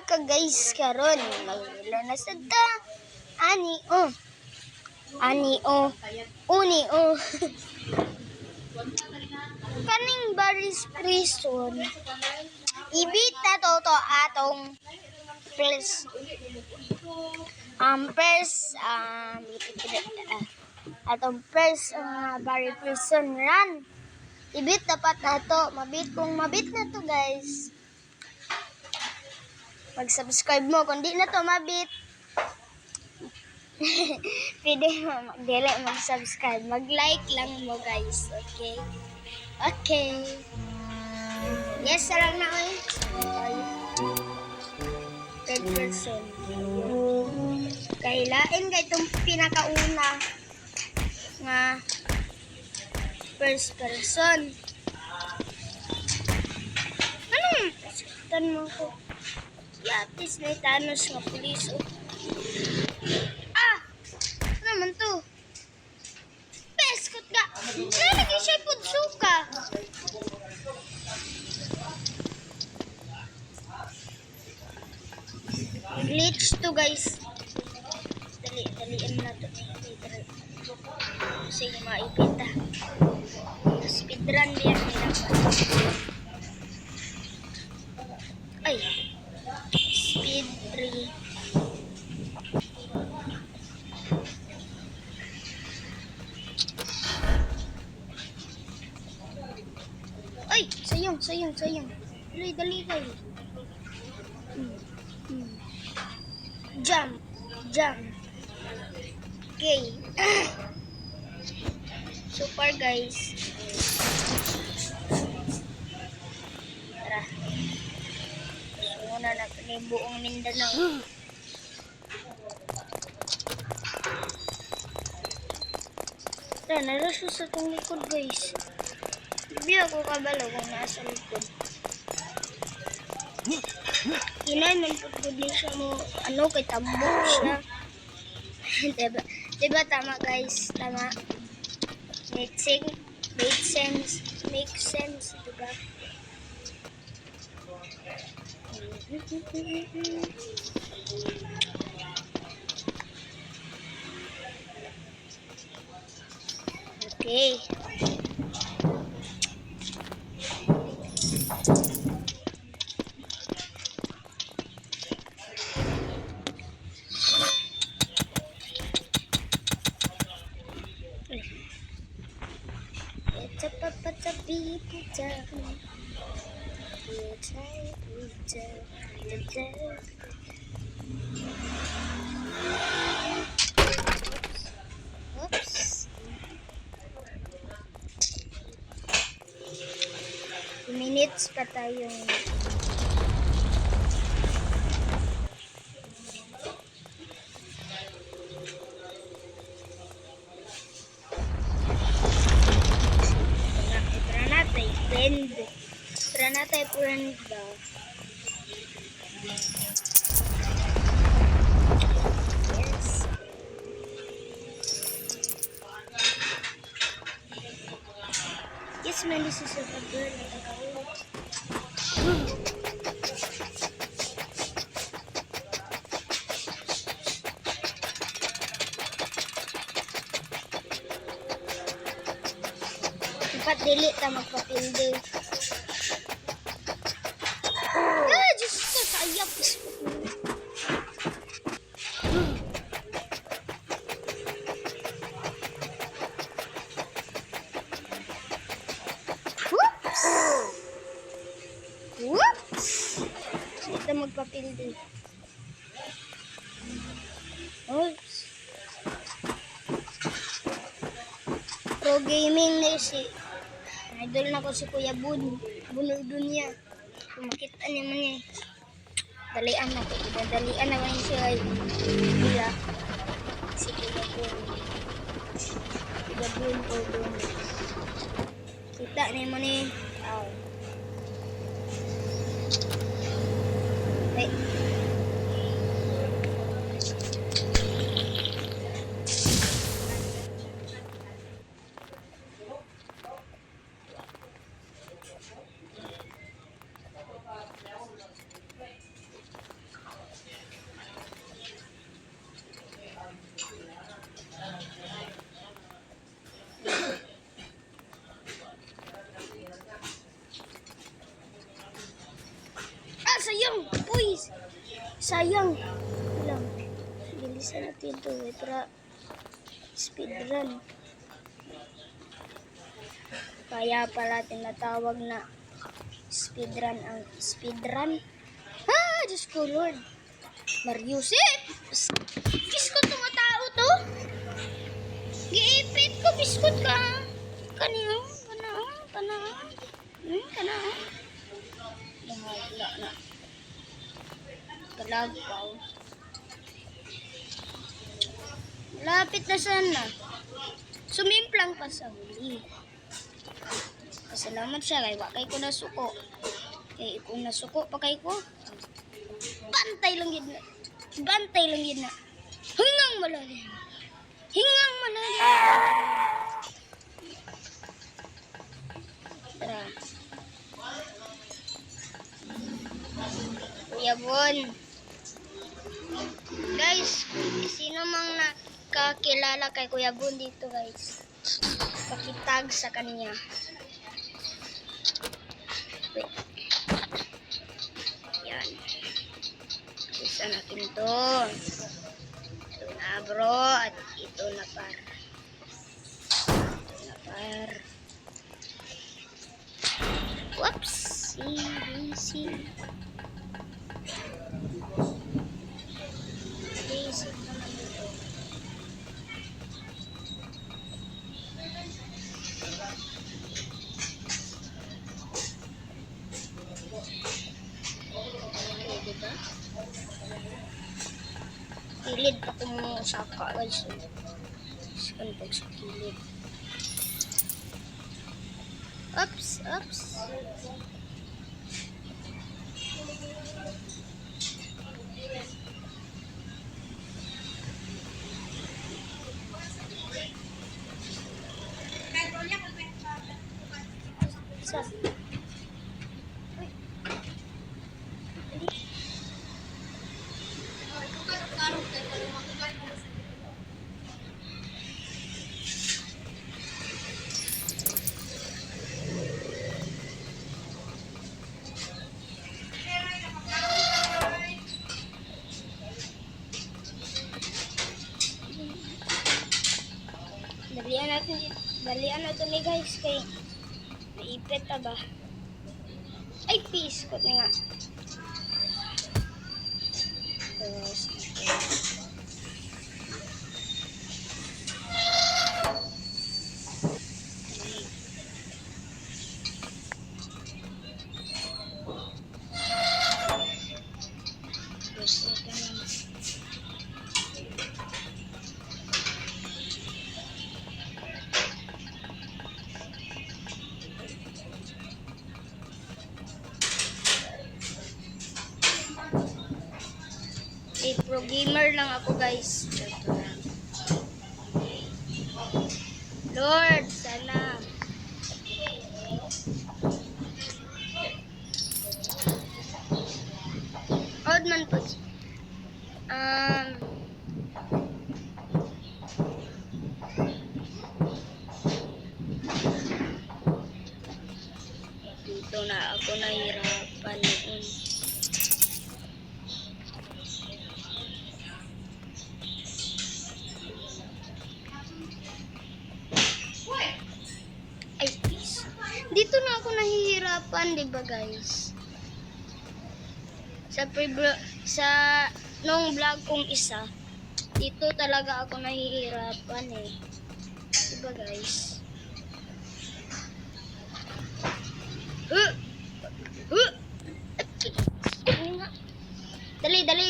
ka guys karon magila na sad ta ani uni kaning baris prison ibit na to atong first atong first baris prison run ibit dapat na to mabit kung mabit na to guys mag-subscribe mo kung di na to mabit pwede mo mag-dili mag-subscribe mag-like lang mo guys okay yes sarang na oy third person kailain kay itong pinakauna nga first person anong saktan mo ko yatis na itanos nga pulis ano naman to peskot ka nalagay siya pud suka glitch to guys dalian na to sige maipita speedrun diyan ay speed 3 ay sayang dali kayo jump okay super guys tara muna na buong Mindanao tara naraso sa itong likod guys hindi ako kabalo kung nasa likod inay man pagod siya mo kay tambok siya diba tama guys tama make sense diba okay oops 2 minutes pa tayong friend ba yes man this is a girl dapat dili ta magpapilde Diyos ko sayap whoops ito magpapilde oops pro gaming na si idol na ko si Kuya Bunudun niya kung makita niya man niya dalian naman siya bila si Kuya Bun kita niya man niya sayang. Uy, sayang. Lang. Bilisan natin ito para speedrun. Kaya pala tinatawag na speedrun ang speedrun. Diyos ko Lord. Mariusip! Kiss ko itong tao to. Giipit ko, biskot ka. Kaniyo, kana. Wala na. Kalagpaw. Lapit na sana. Sumimplang pa sa huli. Pasalamat siya kay wakay ko nasuko. Kay kung nasuko pa kay ko. Bantay lang yun na. Hingang malalim. Tara. Kuya Bon. Guys, sino mang nakakilala kay Kuya Bon dito guys? Pakitag sa kanya. Wait. Yan. Isa natin ito. Ito na bro. At ito na par. Whoops. Basic naman ito. Okay, diba? Kilid pa kung saka guys. Sikan pag sa kilid. Oops. Sa. Dalian natin ni guys kay naipit ta ba? Ay, peace ko nga. Tapos, pro gamer lang ako guys. Ito lang. Lord, sana. Odd man po. Dito na ako nahirapan noon. Dito na ako nahihirapan, 'di ba, guys? Sa nung vlog kong isa, dito talaga ako nahihirapan eh. 'Di ba, guys?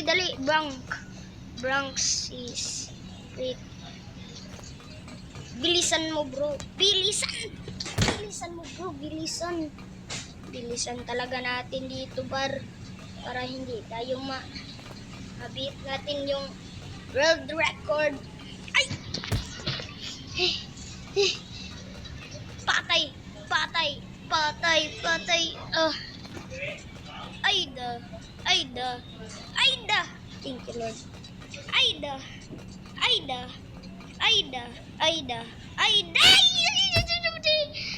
Dali. Bronx is wait. Bilisan mo, bro. Bilisan talaga natin dito para hindi tayo mabit natin yung world record. Ay! Patay. Aida. Thank you, Lord. Aida.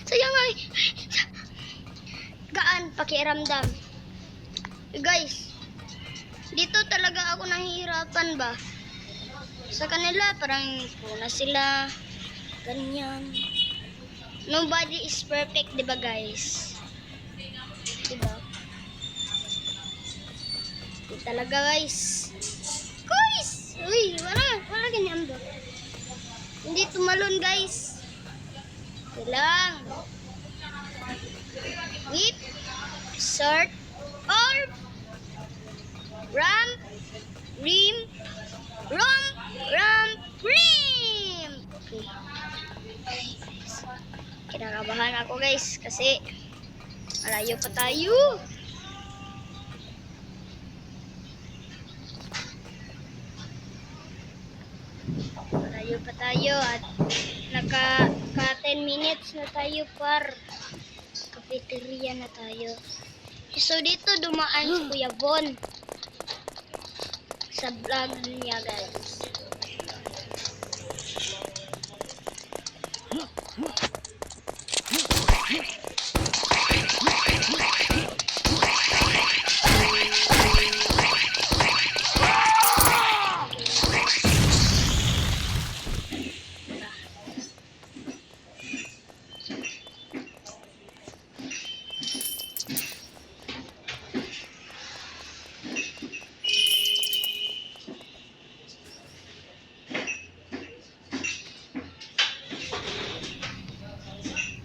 Sayang ay. Gaan pakiramdam. Guys, dito talaga ako nahihirapan ba? Sa kanila, parang puna sila. Ganyan. Nobody is perfect, di ba guys? Di ba? Di talaga guys. Guys! Uy, wala ganyan ba? Hindi tumalon guys. Kailang. Whip, short, or ramp, rim, ramp, rim. Okay. Kinakabahan ako guys kasi malayo pa tayo. Malayo pa tayo at naka 10 minutes na tayo par cafeteria na tayo. So dito dumaan si Kuya Bon sa vlog niya guys.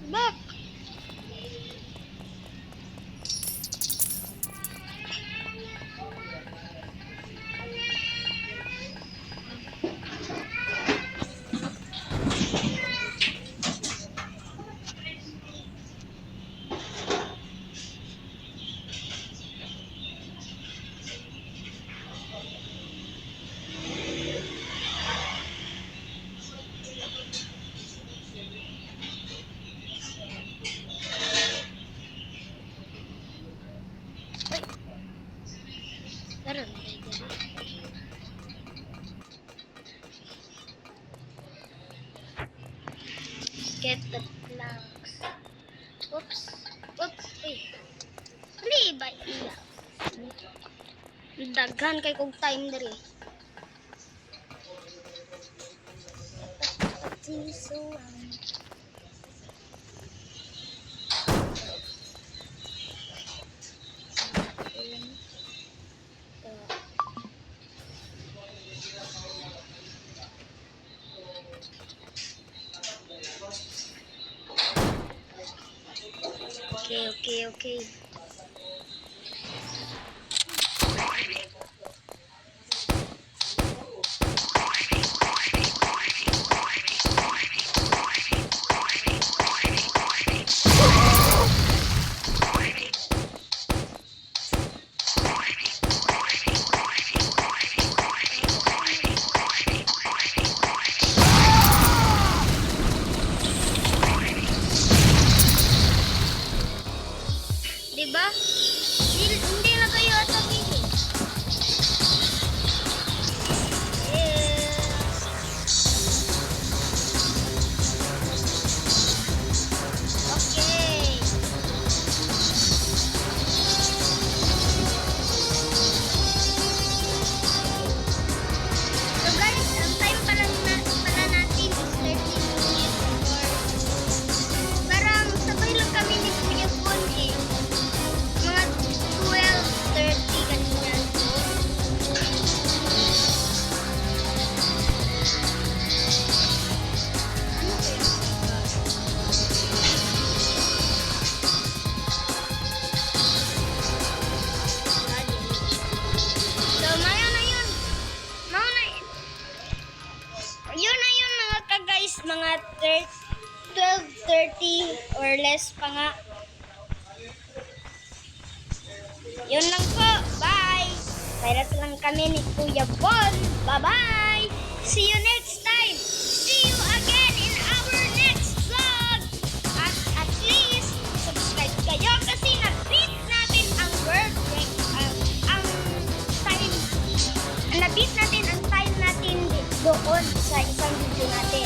Bak! Tara, get the planks. Oops. Uy. Dali ba iya? Daghan kay kong time diri. Okay. Diba? Hindi na kayo atakihin. Okay. So guys, ang time pala natin is 30 minutes or parang sabay lang kami ni Kuya Bon eh. Mga 12:30 ganyan. So, mayo na yun. Yun na yun mga ka-guys. Mga 12:30 or less pa nga. Yun lang po. Bye! Virus lang kami ni Kuya Bon. Bye-bye! See you next time! See you again in our next vlog! At least, subscribe kayo kasi na-beat natin ang word break. Ang time. Na-beat natin ang time natin doon sa isang video natin.